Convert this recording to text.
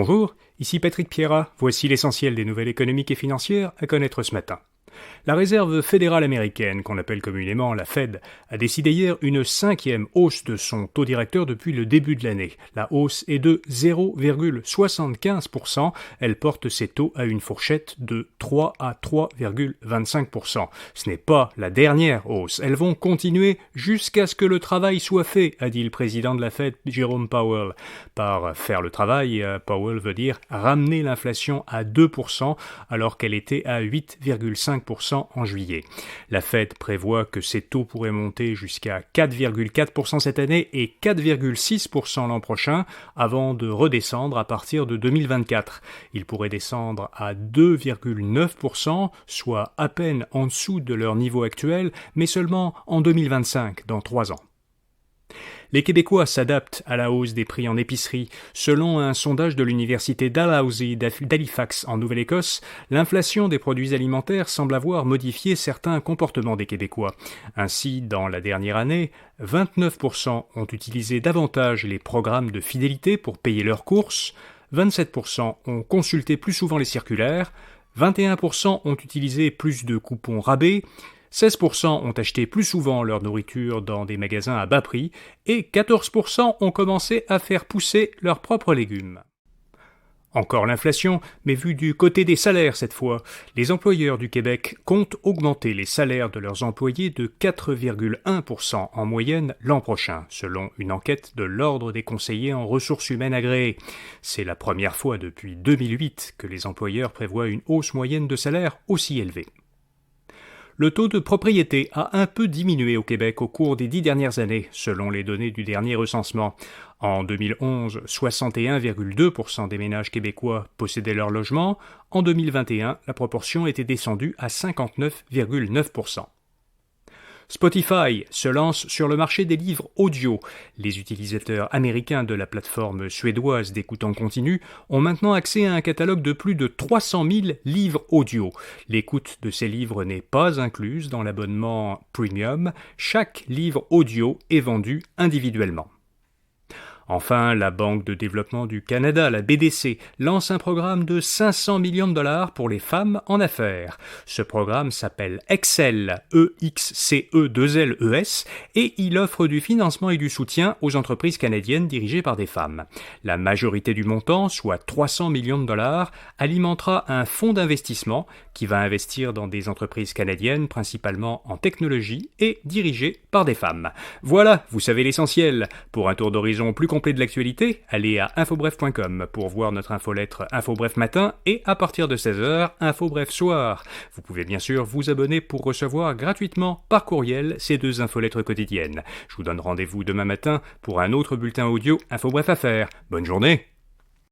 Bonjour, ici Patrick Pierrat, voici l'essentiel des nouvelles économiques et financières à connaître ce matin. La Réserve fédérale américaine, qu'on appelle communément la Fed, a décidé hier une 5e hausse de son taux directeur depuis le début de l'année. La hausse est de 0,75%. Elle porte ses taux à une fourchette de 3 à 3,25%. Ce n'est pas la dernière hausse. Elles vont continuer jusqu'à ce que le travail soit fait, a dit le président de la Fed, Jerome Powell. Par faire le travail, Powell veut dire ramener l'inflation à 2% alors qu'elle était à 8,5% en juillet. La Fed prévoit que ces taux pourraient monter jusqu'à 4,4% cette année et 4,6% l'an prochain, avant de redescendre à partir de 2024. Ils pourraient descendre à 2,9%, soit à peine en dessous de leur niveau actuel, mais seulement en 2025, dans 3 ans. Les Québécois s'adaptent à la hausse des prix en épicerie. Selon un sondage de l'université Dalhousie d'Halifax en Nouvelle-Écosse, l'inflation des produits alimentaires semble avoir modifié certains comportements des Québécois. Ainsi, dans la dernière année, 29% ont utilisé davantage les programmes de fidélité pour payer leurs courses, 27% ont consulté plus souvent les circulaires, 21% ont utilisé plus de coupons rabais, 16% ont acheté plus souvent leur nourriture dans des magasins à bas prix et 14% ont commencé à faire pousser leurs propres légumes. Encore l'inflation, mais vue du côté des salaires cette fois. Les employeurs du Québec comptent augmenter les salaires de leurs employés de 4,1% en moyenne l'an prochain, selon une enquête de l'Ordre des conseillers en ressources humaines agréées. C'est la première fois depuis 2008 que les employeurs prévoient une hausse moyenne de salaire aussi élevée. Le taux de propriété a un peu diminué au Québec au cours des 10 dernières années, selon les données du dernier recensement. En 2011, 61,2% des ménages québécois possédaient leur logement. En 2021, la proportion était descendue à 59,9%. Spotify se lance sur le marché des livres audio. Les utilisateurs américains de la plateforme suédoise d'écoute en continu ont maintenant accès à un catalogue de plus de 300 000 livres audio. L'écoute de ces livres n'est pas incluse dans l'abonnement premium. Chaque livre audio est vendu individuellement. Enfin, la Banque de développement du Canada, la BDC, lance un programme de 500 millions de dollars pour les femmes en affaires. Ce programme s'appelle Excel, EXCE2LES, et il offre du financement et du soutien aux entreprises canadiennes dirigées par des femmes. La majorité du montant, soit 300 millions de dollars, alimentera un fonds d'investissement qui va investir dans des entreprises canadiennes, principalement en technologie et dirigées par des femmes. Voilà, vous savez l'essentiel. Pour un tour d'horizon plus complet de l'actualité, allez à infobref.com pour voir notre infolettre Infobref matin et à partir de 16h, Infobref soir. Vous pouvez bien sûr vous abonner pour recevoir gratuitement par courriel ces 2 infolettres quotidiennes. Je vous donne rendez-vous demain matin pour un autre bulletin audio Infobref Affaires. Bonne journée!